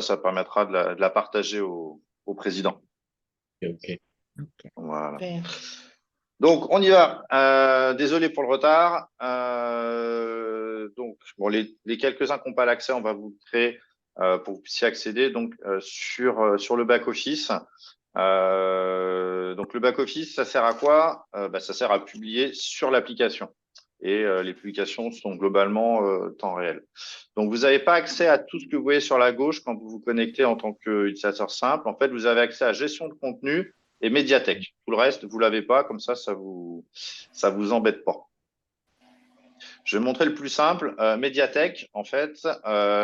ça permettra de la partager au président. Ok. Voilà. Super. Donc, on y va. Désolé pour le retard. Donc, bon, les quelques-uns qui n'ont pas l'accès, on va vous le créer pour que vous puissiez accéder donc, sur le back-office. Donc, le back-office, ça sert à quoi? Ça sert à publier sur l'application. Et les publications sont globalement temps réel. Donc, vous n'avez pas accès à tout ce que vous voyez sur la gauche quand vous vous connectez en tant qu'utilisateur simple. En fait, vous avez accès à gestion de contenu et médiathèque. Tout le reste, vous l'avez pas, comme ça vous embête pas. Je vais montrer le plus simple. Médiathèque, en fait,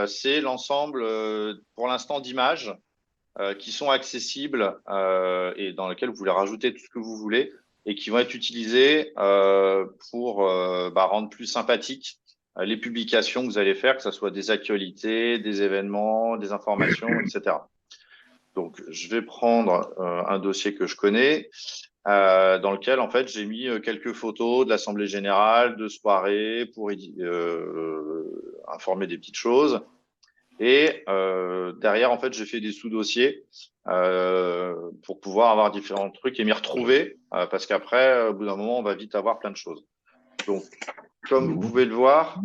c'est l'ensemble, pour l'instant, d'images qui sont accessibles et dans lesquelles vous voulez rajouter tout ce que vous voulez et qui vont être utilisées pour rendre plus sympathiques les publications que vous allez faire, que ce soit des actualités, des événements, des informations, etc. Donc, je vais prendre un dossier que je connais, dans lequel, en fait, j'ai mis quelques photos de l'Assemblée générale, de soirée, pour informer des petites choses. Et derrière, en fait, j'ai fait des sous-dossiers pour pouvoir avoir différents trucs et m'y retrouver, parce qu'après, au bout d'un moment, on va vite avoir plein de choses. Donc, comme vous pouvez le voir,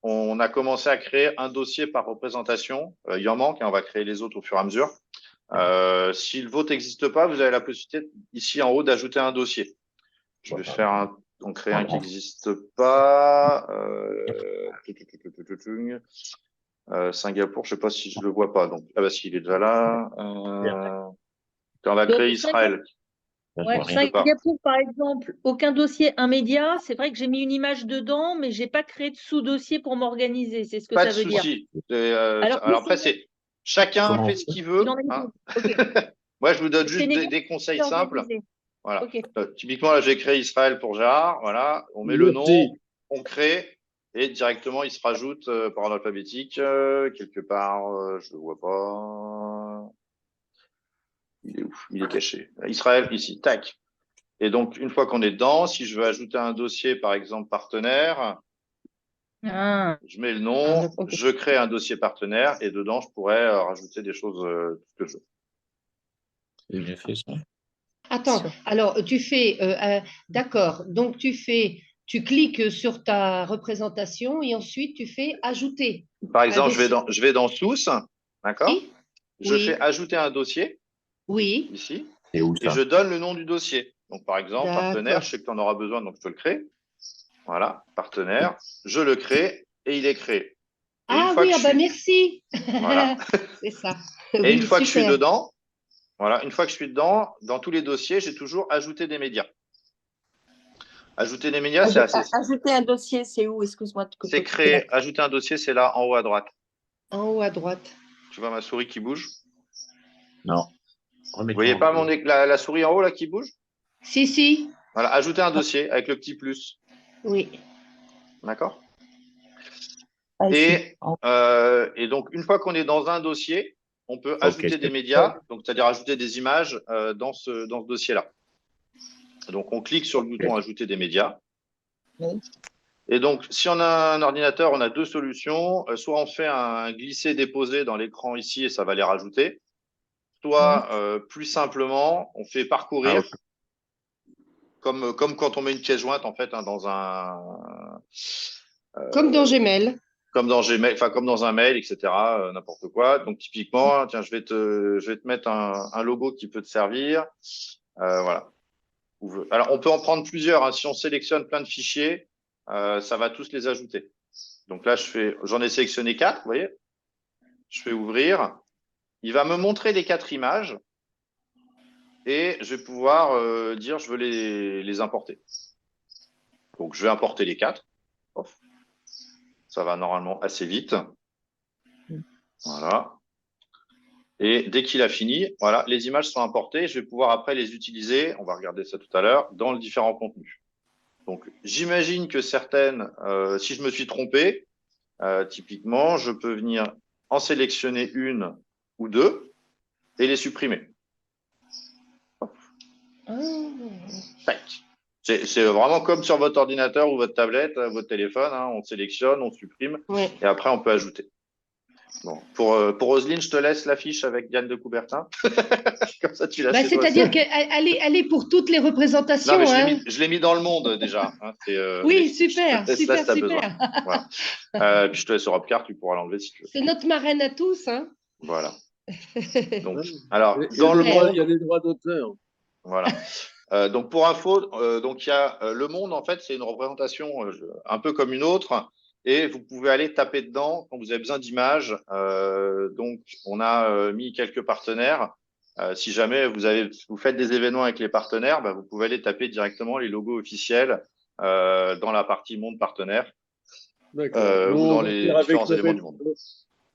on a commencé à créer un dossier par représentation. Il y en manque, hein, on va créer les autres au fur et à mesure. Si le vôtre n'existe pas, vous avez la possibilité ici en haut d'ajouter un dossier. Je vais faire en créer un qui n'existe pas. Singapour, je ne sais pas si je le vois pas. Donc, si, il est déjà là. On va créer Israël. Ouais, Singapour, par exemple, aucun dossier immédiat. C'est vrai que j'ai mis une image dedans, mais je n'ai pas créé de sous-dossier pour m'organiser. C'est ce que Pas de ça veut dire. souci. Alors après, c'est chacun fait ce qu'il veut. Hein. Moi, je vous donne juste des conseils simples. Voilà. Okay. Typiquement, là, j'ai créé Israël pour Gérard. Voilà. On met le nom, on crée, et directement, il se rajoute par ordre alphabétique. Quelque part, je ne le vois pas. Il est où? Il est caché. Israël, ici. Tac. Et donc, une fois qu'on est dedans, si je veux ajouter un dossier, par exemple, partenaire, je mets le nom, je crée un dossier partenaire, et dedans, je pourrais rajouter des choses que je veux. J'ai bien fait ça. Attends, alors tu fais, d'accord, donc tu cliques sur ta représentation et ensuite tu fais ajouter. Par exemple, je vais dans Source, d'accord? Oui. Je fais ajouter un dossier, oui. Ici, et je donne le nom du dossier. Donc, par exemple, partenaire, je sais que tu en auras besoin, donc je peux le créer. Voilà, partenaire, je le crée et il est créé. Et merci. Voilà. C'est ça. Et une fois que je suis dedans, voilà, une fois que je suis dedans, dans tous les dossiers, j'ai toujours ajouté des médias. Ajouter des médias, c'est assez simple. Ajouter un dossier, c'est où? Excuse-moi. C'est créer. Ajouter un dossier, c'est là, en haut à droite. En haut à droite. Tu vois ma souris qui bouge? Non. Vous voyez pas la souris en haut là qui bouge? Si. Voilà, ajouter un dossier avec le petit plus. Oui. D'accord? Et donc, une fois qu'on est dans un dossier, on peut ajouter des médias, donc c'est-à-dire ajouter des images dans ce dossier-là. Donc, on clique sur le bouton ajouter des médias. Oui. Et donc, si on a un ordinateur, on a deux solutions. Soit on fait un glisser-déposer dans l'écran ici et ça va les rajouter. Soit, plus simplement, on fait parcourir. Comme quand on met une pièce jointe, en fait, hein, dans un… comme dans Gmail. Comme dans Gmail, enfin comme dans un mail, etc. N'importe quoi. Donc typiquement, tiens, je vais te mettre un logo qui peut te servir. Voilà. Alors on peut en prendre plusieurs. Hein. Si on sélectionne plein de fichiers, ça va tous les ajouter. Donc là, j'en ai sélectionné 4, vous voyez. Je fais ouvrir. Il va me montrer les 4 images et je vais pouvoir dire je veux les importer. Donc je vais importer les 4. Ça va normalement assez vite. Voilà. Et dès qu'il a fini, voilà, les images sont importées. Je vais pouvoir après les utiliser, on va regarder ça tout à l'heure, dans les différents contenus. Donc, j'imagine que certaines, si je me suis trompé, typiquement, je peux venir en sélectionner une ou deux et les supprimer. C'est vraiment comme sur votre ordinateur ou votre tablette, votre téléphone. Hein, on sélectionne, on supprime et après, on peut ajouter. Bon. Pour Roselyne, je te laisse l'affiche avec Diane de Coubertin. Comme ça, tu l'as Bah, chez toi. c'est-à-dire qu'elle est pour toutes les Non, représentations. mais Hein. je l'ai mis dans le monde déjà. Hein. Oui, Mais super, je te laisse là super, si tu as besoin. super. Voilà. Puis je te laisse Europcar, tu pourras l'enlever si tu veux. C'est notre marraine à tous. Hein. Voilà. Donc, Ouais. alors, Il y a dans le des droits- monde, il y a des droits d'auteur. voilà. Donc, pour info, donc il y a le monde, en fait, c'est une représentation un peu comme une autre. Et vous pouvez aller taper dedans quand vous avez besoin d'images. Donc, on a mis quelques partenaires. Si jamais vous faites des événements avec les partenaires, bah, vous pouvez aller taper directement les logos officiels dans la partie monde partenaire D'accord. ou Nous, dans on va les faire avec différents éléments du monde.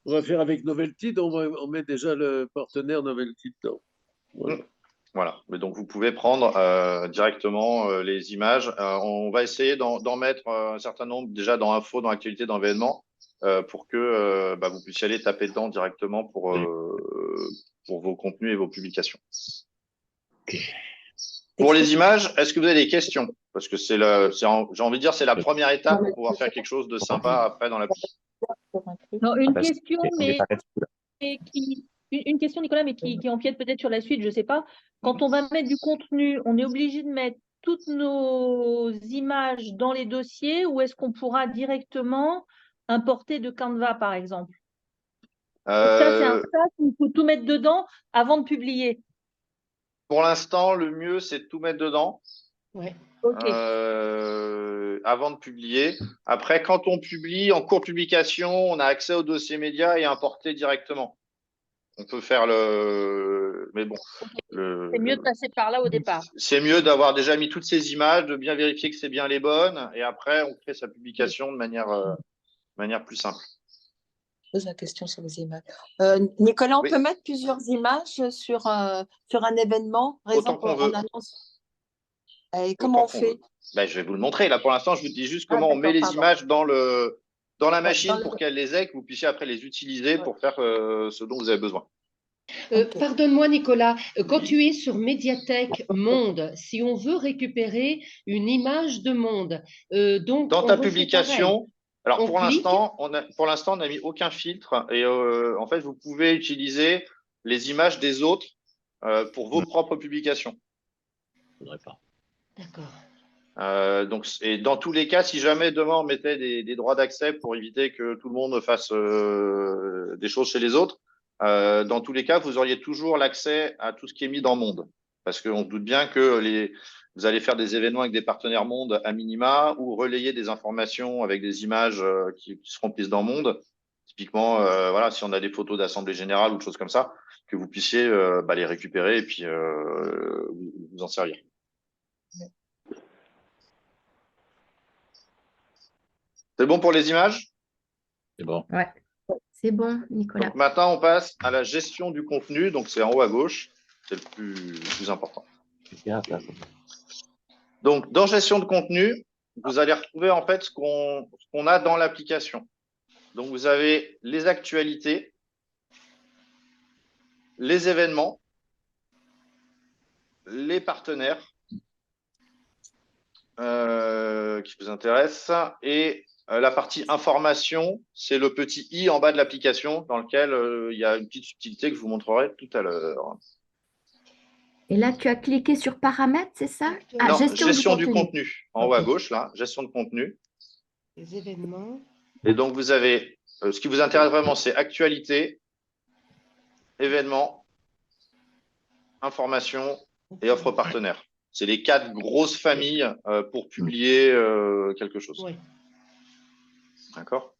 On va faire avec Novelty, on met déjà le partenaire Novelty dedans. Voilà. Voilà. Mais donc, vous pouvez prendre directement les images. On va essayer d'en mettre un certain nombre déjà dans info, dans actualité, dans événements, pour que bah, vous puissiez aller taper dedans directement pour vos contenus et vos publications. Pour les images, est-ce que vous avez des questions? Parce que j'ai envie de dire, c'est la première étape pour pouvoir faire quelque chose de sympa après dans l'appli. Non, une Ah, question, on est mais pas là-dessus, là. une question, Nicolas, mais qui empiète peut-être sur la suite, je ne sais pas. Quand on va mettre du contenu, on est obligé de mettre toutes nos images dans les dossiers ou est-ce qu'on pourra directement importer de Canva, par exemple? Ça, c'est un tas où il faut tout mettre dedans avant de publier. Pour l'instant, le mieux, c'est de tout mettre dedans. Ouais. OK. Avant de publier. Après, quand on publie en cours de publication, on a accès au dossier média et importer directement. On peut faire mais bon. C'est mieux de passer par là au départ. C'est mieux d'avoir déjà mis toutes ces images, de bien vérifier que c'est bien les bonnes, et après, on crée sa publication de manière plus simple. Je pose la question sur les images. Nicolas, on Oui. peut mettre plusieurs images sur un événement, par Autant exemple, qu'on veut. en annonce. Et comment on fait? Ben, je vais vous le montrer. Là, pour l'instant, je vous dis juste comment on met d'accord, les pardon. images dans la machine dans le- pour qu'elles les aient, que vous puissiez après les utiliser pour faire ce dont vous avez besoin. Ok. Pardonne-moi, Nicolas, quand tu es sur Médiathèque Monde, si on veut récupérer une image de Monde, donc Dans on ta refait publication, pareil. alors On pour clique. l'instant, on n'a mis aucun filtre et en fait, vous pouvez utiliser les images des autres pour vos propres publications. Faudrait pas. D'accord. Donc, et dans tous les cas, si jamais demain on mettait des droits d'accès pour éviter que tout le monde fasse des choses chez les autres, dans tous les cas, vous auriez toujours l'accès à tout ce qui est mis dans Monde. Parce qu'on doute bien que vous allez faire des événements avec des partenaires Monde à minima ou relayer des informations avec des images qui seront prises dans Monde. Typiquement, voilà, si on a des photos d'assemblée générale ou de choses comme ça, que vous puissiez les récupérer et puis vous en servir. C'est bon pour les images? C'est bon. Ouais, c'est bon, Nicolas. Donc maintenant, on passe à la gestion du contenu. Donc c'est en haut à gauche, c'est le plus important. Donc dans gestion de contenu, vous allez retrouver en fait ce qu'on a dans l'application. Donc vous avez les actualités, les événements, les partenaires qui vous intéressent et la partie information, c'est le petit i en bas de l'application dans lequel il y a une petite subtilité que je vous montrerai tout à l'heure. Et là, tu as cliqué sur paramètres, c'est ça? Ah, Non, gestion du contenu. En haut à gauche, là, gestion de contenu. Les événements. Et donc, vous avez, ce qui vous intéresse vraiment, c'est actualité, événements, information et offre partenaire. C'est les 4 grosses familles pour publier quelque chose. Oui. D'accord?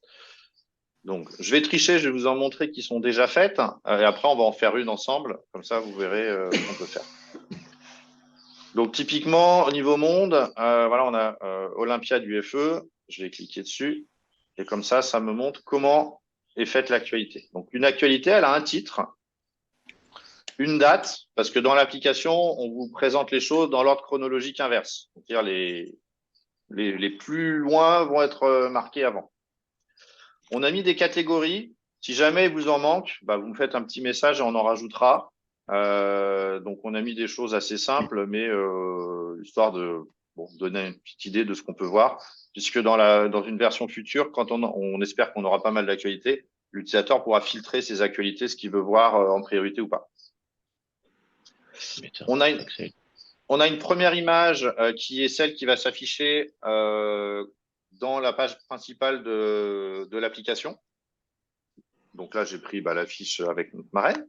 Donc, je vais tricher, je vais vous en montrer qui sont déjà faites. Et après, on va en faire une ensemble. Comme ça, vous verrez ce qu'on peut faire. Donc, typiquement, au niveau monde, voilà, on a Olympiade UFE. Je vais cliquer dessus. Et comme ça me montre comment est faite l'actualité. Donc, une actualité, elle a un titre, une date, parce que dans l'application, on vous présente les choses dans l'ordre chronologique inverse. C'est-à-dire les plus loin vont être marqués avant. On a mis des catégories. Si jamais il vous en manque, vous me faites un petit message et on en rajoutera. Donc, on a mis des choses assez simples, mais histoire de donner une petite idée de ce qu'on peut voir. Puisque dans une version future, quand on espère qu'on aura pas mal d'actualités, l'utilisateur pourra filtrer ses actualités, ce qu'il veut voir en priorité ou pas. On a une première image qui est celle qui va s'afficher dans la page principale de l'application. Donc là, j'ai pris l'affiche avec notre marraine.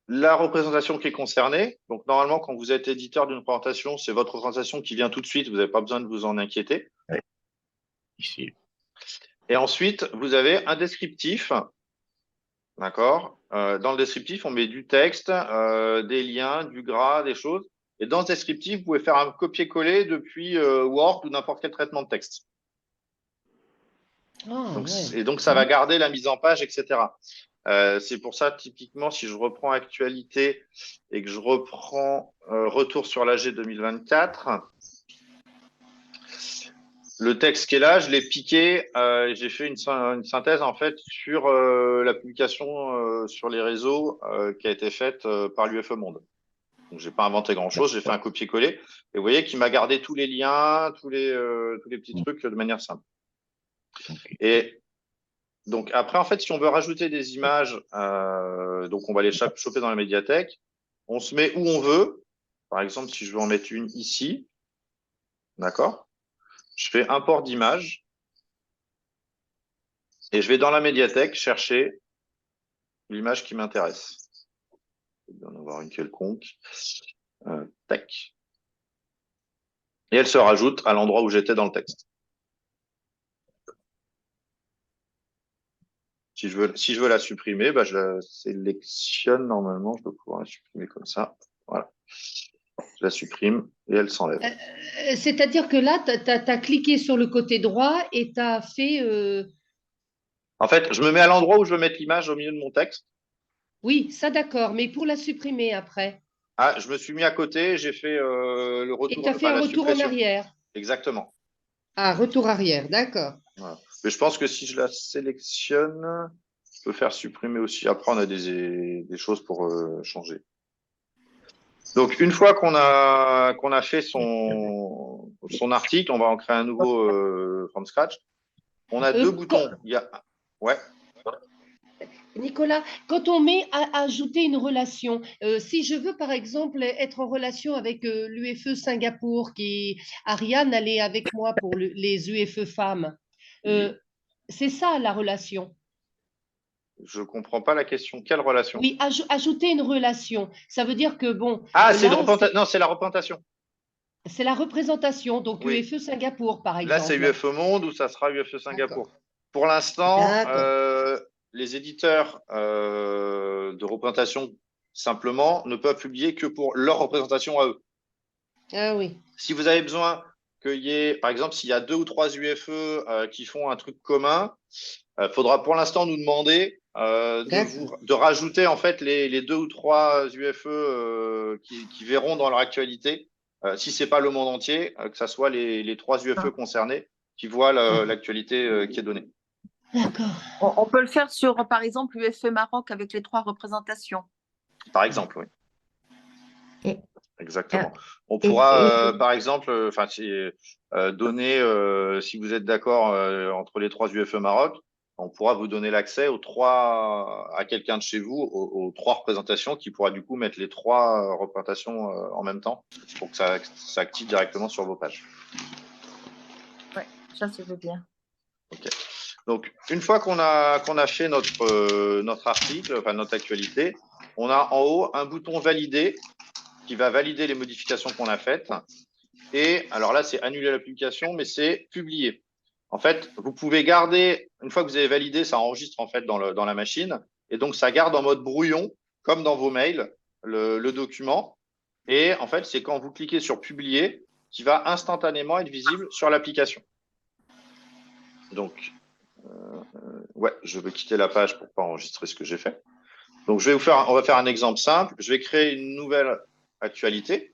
La représentation qui est concernée. Donc normalement, quand vous êtes éditeur d'une présentation, c'est votre représentation qui vient tout de suite. Vous n'avez pas besoin de vous en inquiéter. Ouais. Ici. Et ensuite, vous avez un descriptif. D'accord. Dans le descriptif, on met du texte, des liens, du gras, des choses. Et dans ce descriptif, vous pouvez faire un copier-coller depuis Word ou n'importe quel traitement de texte. Et donc, ça va garder la mise en page, etc. C'est pour ça, typiquement, si je reprends actualité et que je reprends retour sur l'AG 2024, le texte qui est là, je l'ai piqué, j'ai fait une synthèse en fait sur la publication sur les réseaux qui a été faite par l'UFE Monde. Donc, j'ai pas inventé grand-chose, j'ai fait un copier-coller. Et vous voyez qu'il m'a gardé tous les liens, tous les petits trucs de manière simple. Et donc après, en fait, si on veut rajouter des images, donc on va les choper dans la médiathèque. On se met où on veut. Par exemple, si je veux en mettre une ici, d'accord. Je fais import d'image et je vais dans la médiathèque chercher l'image qui m'intéresse. Je vais en avoir une quelconque. Tac. Et elle se rajoute à l'endroit où j'étais dans le texte. Si je veux la supprimer, je la sélectionne normalement. Je dois pouvoir la supprimer comme ça. Voilà. Je la supprime et elle s'enlève. C'est-à-dire que là, tu as cliqué sur le côté droit et tu as fait… En fait, je me mets à l'endroit où je veux mettre l'image au milieu de mon texte. Oui, ça d'accord, mais pour la supprimer après. Ah, je me suis mis à côté, j'ai fait le retour. Et tu as fait un retour en arrière. Exactement. Ah, retour arrière, d'accord. Voilà. Mais je pense que si je la sélectionne, je peux faire supprimer aussi. Après, on a des choses pour changer. Donc, une fois qu'on a fait son article, on va en créer un nouveau from scratch. On a deux boutons. Ouais. Nicolas, quand on met à ajouter une relation, si je veux par exemple être en relation avec l'UFE Singapour, Ariane, elle est avec moi pour les UFE femmes, c'est ça la relation. Je comprends pas la question. Quelle relation? Oui, ajouter une relation. Ça veut dire que bon. Ah, c'est non, c'est la représentation. C'est la représentation, donc oui. UFE Singapour, par exemple. Là, c'est UFE Monde ou ça sera UFE Singapour. Pour l'instant, les éditeurs de représentation simplement ne peuvent publier que pour leur représentation à eux. Ah oui. Si vous avez besoin qu'il y ait, par exemple, s'il y a 2 ou 3 UFE qui font un truc commun, il faudra pour l'instant nous demander de rajouter en fait les 2 ou 3 UFE qui verront dans leur actualité, si c'est pas le monde entier, que ça soit les 3 UFE concernés qui voient l'actualité qui est donnée. D'accord. On peut le faire sur, par exemple, l'UFE Maroc avec les 3 représentations. Par exemple, oui. Exactement. On pourra, par exemple, donner, si vous êtes d'accord, entre les 3 UFE Maroc, on pourra vous donner l'accès à quelqu'un de chez vous, aux 3 représentations, qui pourra du coup mettre les 3 représentations en même temps pour que ça active directement sur vos pages. Oui, ça veut bien. Ok. Donc, une fois qu'on a fait notre article, enfin notre actualité, on a en haut un bouton valider qui va valider les modifications qu'on a faites. Et alors là, c'est annuler la publication, mais c'est publier. En fait, vous pouvez garder, une fois que vous avez validé, ça enregistre en fait dans la machine. Et donc, ça garde en mode brouillon, comme dans vos mails, le document. Et en fait, c'est quand vous cliquez sur publier qui va instantanément être visible sur l'application. Donc, je vais quitter la page pour pas enregistrer ce que j'ai fait. Donc, on va faire un exemple simple. Je vais créer une nouvelle actualité.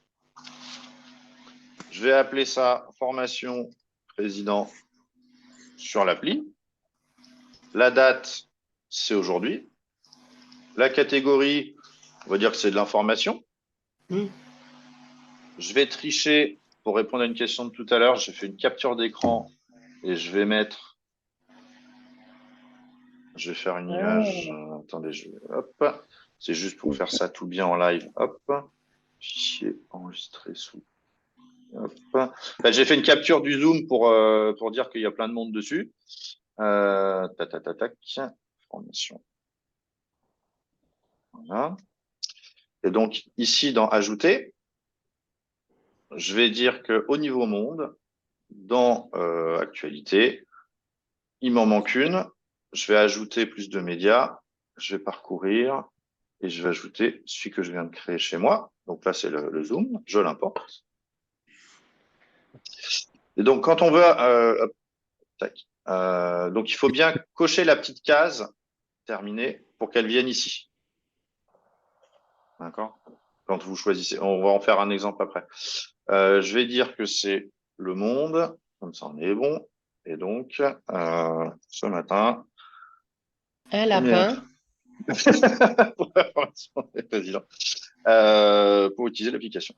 Je vais appeler ça formation président sur l'appli. La date, c'est aujourd'hui. La catégorie, on va dire que c'est de l'information. Je vais tricher pour répondre à une question de tout à l'heure. J'ai fait une capture d'écran et je vais mettre Je vais faire une image. Attendez, hop. C'est juste pour faire ça tout bien en live. Hop. Fichier enregistré sous. Hop. Bah, j'ai fait une capture du Zoom pour dire qu'il y a plein de monde dessus. Tac. Formation. Voilà. Et donc, ici, dans Ajouter, je vais dire qu'au niveau monde, dans Actualité, il m'en manque une. Je vais ajouter plus de médias. Je vais parcourir et je vais ajouter celui que je viens de créer chez moi. Donc là, c'est le Zoom. Je l'importe. Et donc, quand on veut... donc, il faut bien cocher la petite case terminée pour qu'elle vienne ici. D'accord? Quand vous choisissez, on va en faire un exemple après. Je vais dire que c'est le monde, comme ça on est bon. Et donc, ce matin, Un lapin. pour la formation des présidents, pour utiliser l'application.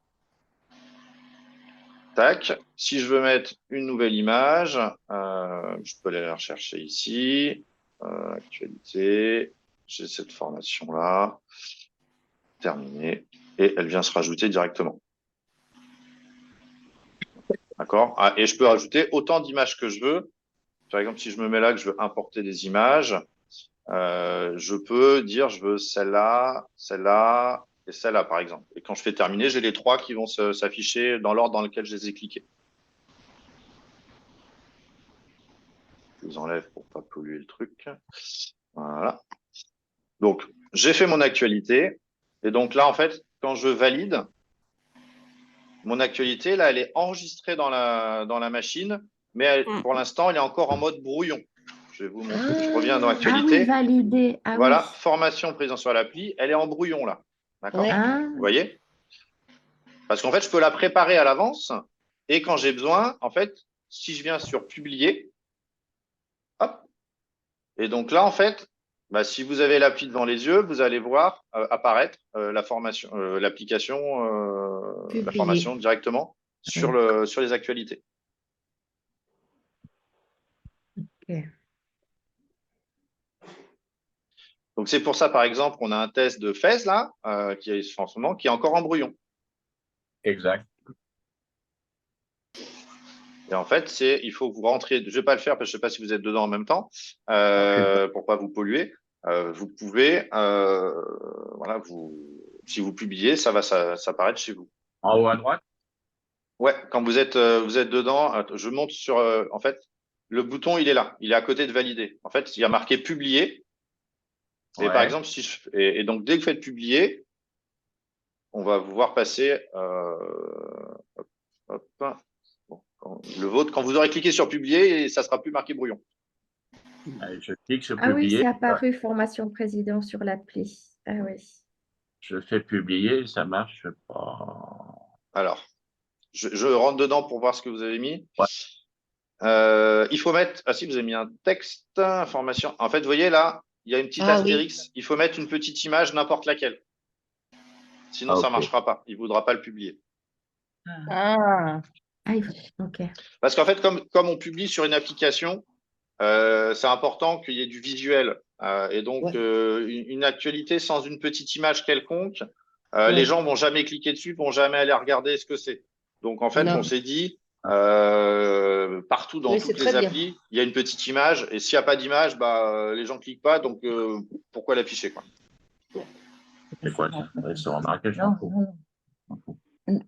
Tac. Si je veux mettre une nouvelle image, je peux aller la rechercher ici. Actualité. J'ai cette formation-là. Terminée. Et elle vient se rajouter directement. D'accord? Et je peux rajouter autant d'images que je veux. Par exemple, si je me mets là que je veux importer des images, je peux dire je veux celle-là et celle-là, par exemple. Et quand je fais terminer, j'ai les trois qui vont s'afficher dans l'ordre dans lequel je les ai cliqués. Je les enlève pour pas polluer le truc. Voilà. Donc, j'ai fait mon actualité. Et donc là, en fait, quand je valide, mon actualité, là, elle est enregistrée dans la machine, mais pour l'instant, elle est encore en mode brouillon. Je vais vous montrer. Je reviens dans Actualité. Ah oui, validé. Ah voilà, oui. formation président sur l'appli, elle est en brouillon là. D'accord? Ouais. Ah, Vous voyez? Parce qu'en fait, je peux la préparer à l'avance et quand j'ai besoin, en fait, si je viens sur publier, hop, et donc là, en fait, bah, si vous avez l'appli devant les yeux, vous allez voir apparaître la formation, l'application, la formation directement sur les actualités. ok. Donc c'est pour ça, par exemple, on a un test de FAISE là, qui est en ce moment, qui est encore en brouillon. Exact. Et en fait, il faut que vous rentriez. Je ne vais pas le faire parce que je ne sais pas si vous êtes dedans en même temps, pour pas vous polluer. Vous pouvez, voilà, si vous publiez, ça va s'apparaître chez vous. En haut à droite? Ouais, quand vous êtes dedans, je monte sur. En fait, le bouton, il est là, il est à côté de valider. En fait, il y a marqué publier. Et par Ouais. exemple, et donc dès que vous faites publier, on va vous voir passer. Hop. Bon, le vôtre, quand vous aurez cliqué sur publier, ça sera plus marqué brouillon. Allez, je clique sur Ah oui, publier. c'est apparu formation président sur l'appli. Ah oui. Je fais publier, ça marche pas. Alors, je rentre dedans pour voir ce que vous avez mis. Ouais. Il faut mettre. Ah si, vous avez mis un texte, information. En fait, vous voyez là, il y a une petite Ah astérix. oui. Il faut mettre une petite image, n'importe laquelle. Sinon, Ah, ça ok. marchera pas. Il voudra pas le publier. Ah, Ah, ok. Parce qu'en fait, comme on publie sur une application, c'est important qu'il y ait du visuel. Et donc, Ouais. une actualité sans une petite image quelconque, Ouais. les gens vont jamais cliquer dessus, vont jamais aller regarder ce que c'est. Donc, en fait, Non. on s'est dit, partout dans Oui, c'est toutes les très bien. applis, il y a une petite image. Et s'il n'y a pas d'image, bah, les gens cliquent pas. Donc, pourquoi l'afficher, quoi? C'est quoi ça? C'est remarqué, je non, m'en fous. non.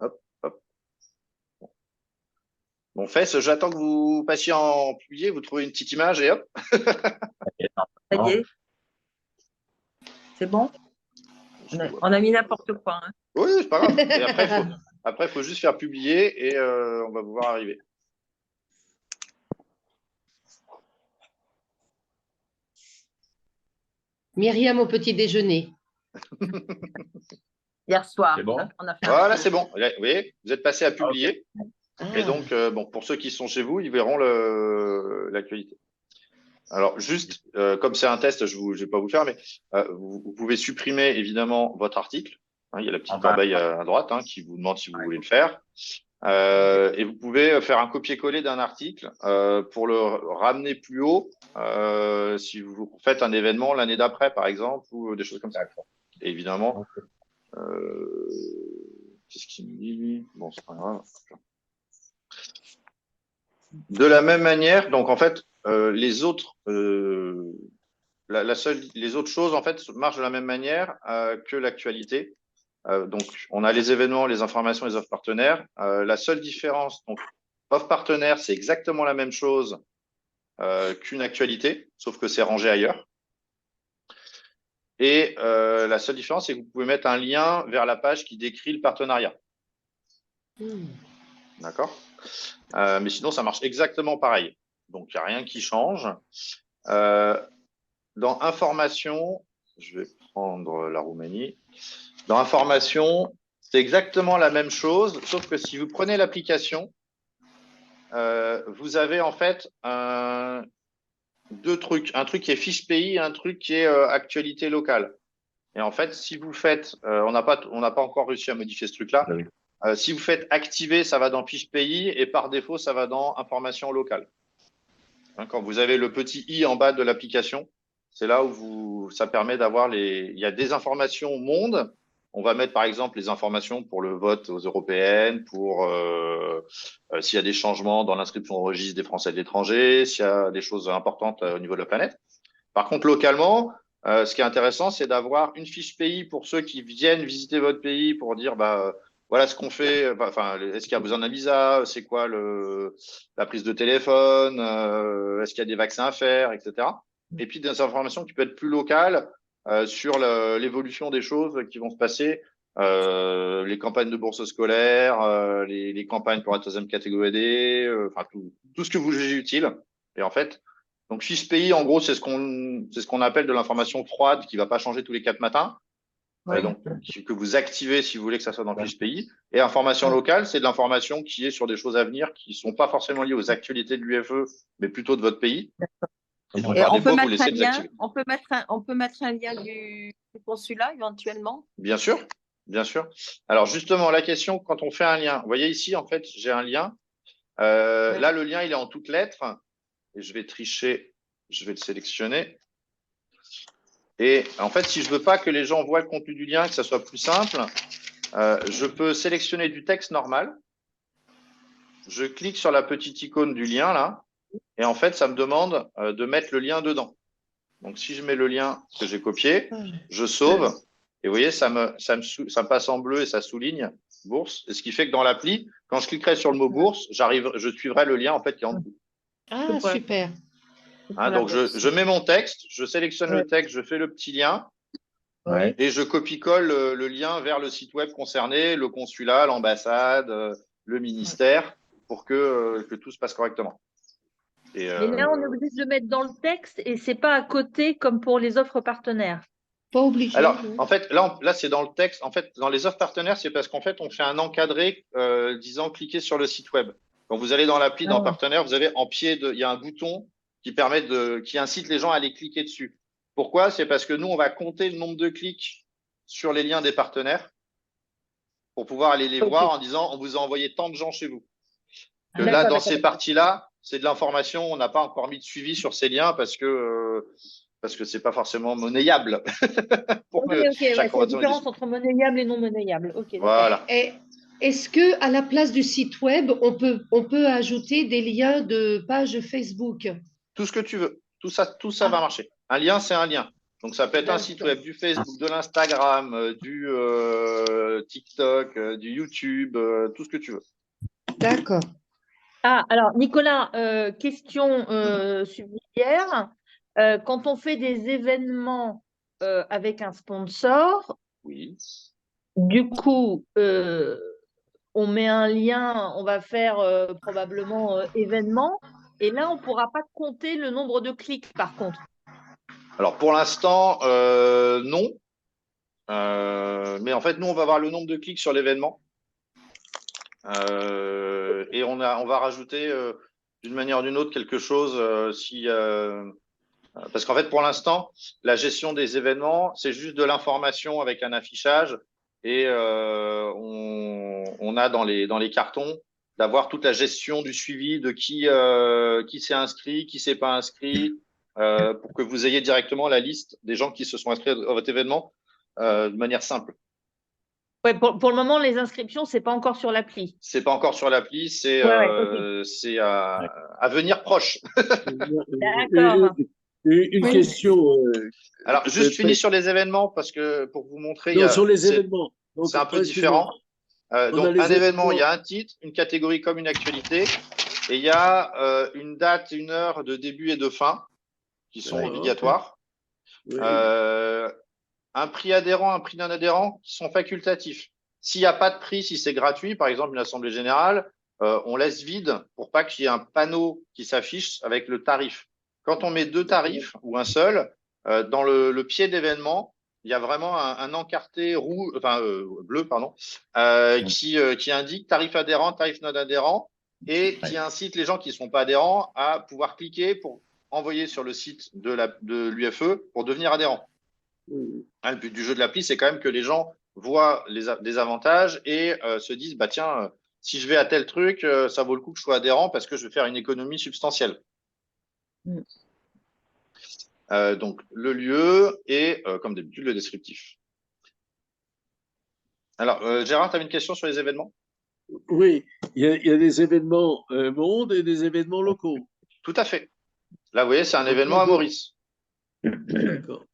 Hop, hop. Bon, Fess, j'attends que vous passiez en publier, vous trouvez une petite image et hop. Ça y est, c'est bon? On a mis n'importe quoi, hein. Oui, c'est pas grave. Et après, faut juste faire publier et on va vous voir arriver. Myriam au petit déjeuner. Hier soir, C'est bon? on a fait Voilà, un c'est bon. Vous voyez, vous êtes passé à publier. Ah. Et donc, bon, pour ceux qui sont chez vous, ils verront l'actualité. Alors, juste, comme c'est un test, je vais pas vous faire, mais vous pouvez supprimer évidemment votre article. Hein, il y a la petite En bas. corbeille à droite qui vous demande si vous voulez le faire. Et vous pouvez faire un copier-coller d'un article pour le ramener plus haut si vous faites un événement l'année d'après, par exemple, ou des choses comme ça. Et évidemment, qu'est-ce qu'il me dit, lui? Bon, c'est pas grave. De la même manière, donc en fait, les autres choses en fait marchent de la même manière que l'actualité. Donc, on a les événements, les informations, les offres partenaires. La seule différence, donc, offre partenaire, c'est exactement la même chose qu'une actualité, sauf que c'est rangé ailleurs. Et la seule différence, c'est que vous pouvez mettre un lien vers la page qui décrit le partenariat. D'accord? Mais sinon, ça marche exactement pareil. Donc, il n'y a rien qui change. Dans information, je vais prendre la Roumanie. Dans information, c'est exactement la même chose, sauf que si vous prenez l'application, vous avez en fait deux trucs. Un truc qui est fiche pays et un truc qui est actualité locale. Et en fait, si vous faites, on n'a pas encore réussi à modifier ce truc-là. Oui. Si vous faites activer, ça va dans fiche pays et par défaut, ça va dans information locale. Hein, quand vous avez le petit i en bas de l'application, c'est là où ça permet d'avoir il y a des informations monde. On va mettre par exemple les informations pour le vote aux européennes, pour s'il y a des changements dans l'inscription au registre des Français de l'étranger, s'il y a des choses importantes au niveau de la planète. Par contre, localement, ce qui est intéressant, c'est d'avoir une fiche pays pour ceux qui viennent visiter votre pays pour dire voilà ce qu'on fait. Enfin, est-ce qu'il y a besoin d'un visa? C'est quoi la prise de téléphone? Est-ce qu'il y a des vaccins à faire, etc. Et puis des informations qui peuvent être plus locales sur l'évolution des choses qui vont se passer, les campagnes de bourse scolaire, les campagnes pour la troisième catégorie D, enfin tout ce que vous jugez utile. Et en fait, donc fiche pays, en gros, c'est ce qu'on appelle de l'information froide qui va pas changer tous les 4 matins. Ouais. Donc que vous activez si vous voulez que ça soit dans fiche pays. Et information locale, c'est de l'information qui est sur des choses à venir qui sont pas forcément liées aux actualités de l'UFE, mais plutôt de votre pays. Et donc, Et par on peut défaut, vous mettre laissez un lien, désactiver. on peut mettre un lien du consulat éventuellement. Bien sûr, bien sûr. Alors justement, la question, quand on fait un lien, vous voyez ici, en fait, j'ai un lien. Ouais. Là, le lien, il est en toutes lettres. Et je vais tricher, je vais le sélectionner. Et en fait, si je veux pas que les gens voient le contenu du lien, que ça soit plus simple, je peux sélectionner du texte normal. Je clique sur la petite icône du lien là. Et en fait, ça me demande de mettre le lien dedans. Donc, si je mets le lien que j'ai copié, je sauve. Et vous voyez, ça me passe en bleu et ça souligne bourse. Et ce qui fait que dans l'appli, quand je cliquerai sur le mot bourse, je suivrai le lien en fait qui est en dessous. Ah, super. Hein, donc, je mets mon texte, je sélectionne le texte, je fais le petit lien Ouais. et je copie-colle le lien vers le site web concerné, le consulat, l'ambassade, le ministère, pour que tout se passe correctement. Et, Mais là, on est obligé de le mettre dans le texte et c'est pas à côté comme pour les offres partenaires. Pas obligé. alors, oui. en fait, là, c'est dans le texte. En fait, dans les offres partenaires, c'est parce qu'en fait, on fait un encadré disant cliquez sur le site web. Quand vous allez dans l'appli, dans partenaire, vous avez en pied, il y a un bouton qui incite les gens à aller cliquer dessus. Pourquoi? C'est parce que nous, on va compter le nombre de clics sur les liens des partenaires pour pouvoir aller les voir en disant on vous a envoyé tant de gens chez vous. Que là, dans ces parties-là, c'est de l'information. On n'a pas encore mis de suivi sur ces liens parce que c'est pas forcément monnayable. Pour que C'est la conversation différence entre monnayable et non monnayable. Ok. Voilà. Et est-ce que à la place du site web, on peut ajouter des liens de pages Facebook? Tout ce que tu veux. Tout ça va marcher. Un lien, c'est un lien. Donc, ça peut être un site web, du Facebook, de l'Instagram, du TikTok, du YouTube, tout ce que tu veux. D'accord. Ah, alors Nicolas, question subsidiaire. Quand on fait des événements avec un sponsor, Oui. du coup, on met un lien, on va faire probablement événement, et là, on ne pourra pas compter le nombre de clics par contre. Alors, pour l'instant, non. Mais en fait, nous, on va voir le nombre de clics sur l'événement. Et on va rajouter d'une manière ou d'une autre quelque chose parce qu'en fait, pour l'instant, la gestion des événements, c'est juste de l'information avec un affichage et on a dans les cartons d'avoir toute la gestion du suivi de qui s'est inscrit, qui s'est pas inscrit, pour que vous ayez directement la liste des gens qui se sont inscrits à votre événement de manière simple. Ouais, pour le moment, les inscriptions, c'est pas encore sur l'appli. C'est pas encore sur l'appli, c'est c'est à venir proche. D'accord. Une Oui. question. Alors, juste je finis sur les événements parce que pour vous montrer, Non, sur les événements. Donc, c'est un peu excuse-moi. différent. On a Donc, les un événement, il y événements. a un titre, une catégorie comme une actualité, et il y a une date, une heure de début et de fin qui sont D'accord. obligatoires. Oui. Un prix adhérent, un prix non adhérent qui sont facultatifs. S'il n'y a pas de prix, si c'est gratuit, par exemple une assemblée générale, on laisse vide pour pas qu'il y ait un panneau qui s'affiche avec le tarif. Quand on met deux tarifs ou un seul, dans le pied d'événement, il y a vraiment un encarté bleu, pardon, qui indique tarif adhérent, tarif non adhérent, et qui incite les gens qui ne sont pas adhérents à pouvoir cliquer pour envoyer sur le site de l'UFE pour devenir adhérent. Le but du jeu de l'appli, c'est quand même que les gens voient des avantages et se disent, bah tiens, si je vais à tel truc, ça vaut le coup que je sois adhérent parce que je vais faire une économie substantielle. Donc, le lieu et, comme d'habitude, le descriptif. Alors, Gérard, tu avais une question sur les événements? Oui, il y a des événements mondes et des événements locaux. Tout à fait. Là, vous voyez, c'est un événement à Maurice D'accord.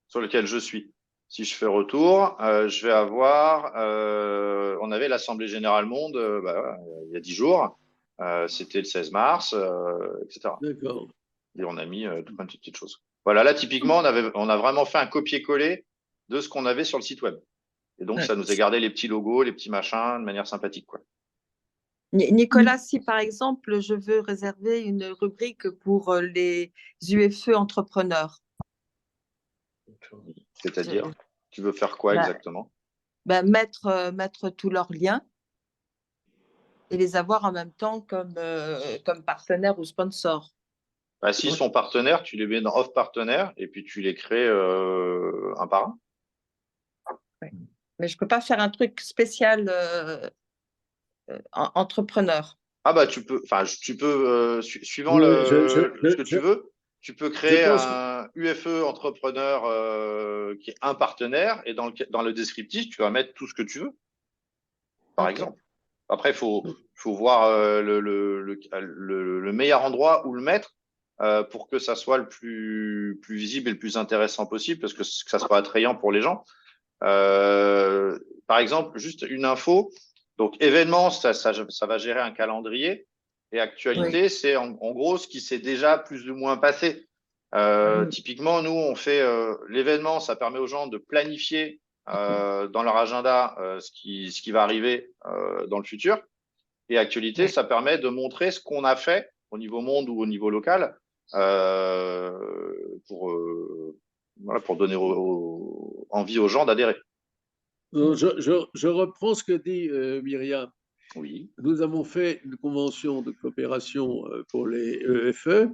sur lequel je suis. Si je fais retour, je vais avoir, on avait l'Assemblée Générale Monde il y a 10 jours, c'était le 16 mars, etc. D'accord. Et on a mis tout plein de petites choses. Voilà, là, typiquement, on a vraiment fait un copier-coller de ce qu'on avait sur le site web. Et donc, ça nous a gardé les petits logos, les petits machins de manière sympathique, quoi. Nicolas, si par exemple, je veux réserver une rubrique pour les UFE entrepreneurs. C'est-à-dire, tu veux faire quoi exactement? Mettre tous leurs liens et les avoir en même temps comme partenaires ou sponsors. Bah, s'ils sont partenaires, tu les mets dans Off Partenaire et puis tu les crées un par un. Mais je ne peux pas faire un truc spécial entrepreneur. Ah bah tu peux, suivant ce que tu veux, tu peux créer un UFE entrepreneur qui est un partenaire et dans le descriptif, tu vas mettre tout ce que tu veux, par exemple. Après, il faut voir le meilleur endroit où le mettre pour que ça soit le plus visible et le plus intéressant possible, parce que ça soit attrayant pour les gens. Par exemple, juste une info. Donc, événement, ça va gérer un calendrier. Et actualité, c'est en gros ce qui s'est déjà plus ou moins passé. Typiquement, nous, on fait l'événement, ça permet aux gens de planifier dans leur agenda ce qui va arriver dans le futur. Et actualité, ça permet de montrer ce qu'on a fait au niveau monde ou au niveau local pour donner envie aux gens d'adhérer. Je reprends ce que dit Myriam. Oui. Nous avons fait une convention de coopération pour les UFE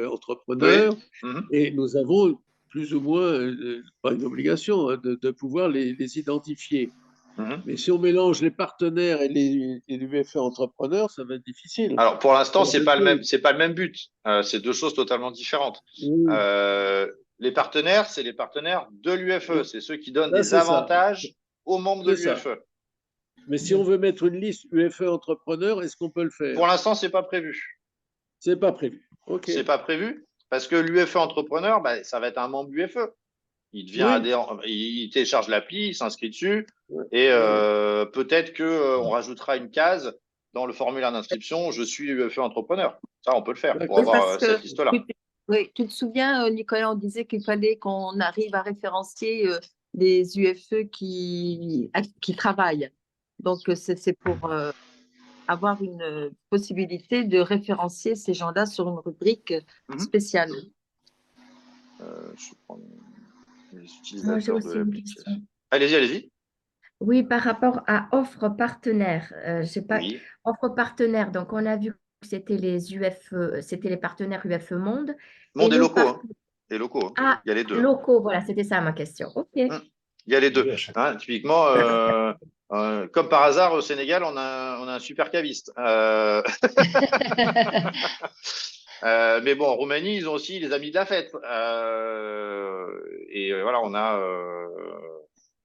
entrepreneurs, et nous avons plus ou moins, pas une obligation, de pouvoir les identifier. Mais si on mélange les partenaires et les UFE entrepreneurs, ça va être difficile. Alors, pour l'instant, c'est pas le même but. C'est deux choses totalement différentes. Les partenaires, c'est les partenaires de l'UFE. C'est ceux qui donnent des avantages aux membres de l'UFE. Mais si on veut mettre une liste UFE entrepreneurs, est-ce qu'on peut le faire? Pour l'instant, c'est pas prévu. C'est pas prévu. Ok. C'est pas prévu parce que l'UFE entrepreneur, ça va être un membre UFE. Il devient adhérent, il télécharge l'appli, il s'inscrit dessus, et peut-être qu'on rajoutera une case dans le formulaire d'inscription, je suis UFE entrepreneur. Ça, on peut le faire pour avoir cette liste-là. Oui, tu te souviens, Nicolas, on disait qu'il fallait qu'on arrive à référencier les UFE qui travaillent. Donc, c'est pour avoir une possibilité de référencier ces gens-là sur une rubrique spéciale. Je prends les Moi, j'ai utilisateurs aussi de une l'application. question. Allez-y. Oui, par rapport à offre partenaire, offre partenaire, donc on a vu que c'était les UFE, c'était les partenaires UFE Monde. Monde et locaux, hein. Et locaux, hein. Ah, il y a les deux. Locaux, voilà, c'était ça ma question. Ok. Il y a les deux. Hein, typiquement, comme par hasard, au Sénégal, on a un super caviste. Mais bon, en Roumanie, ils ont aussi les amis de la fête. Et voilà, on a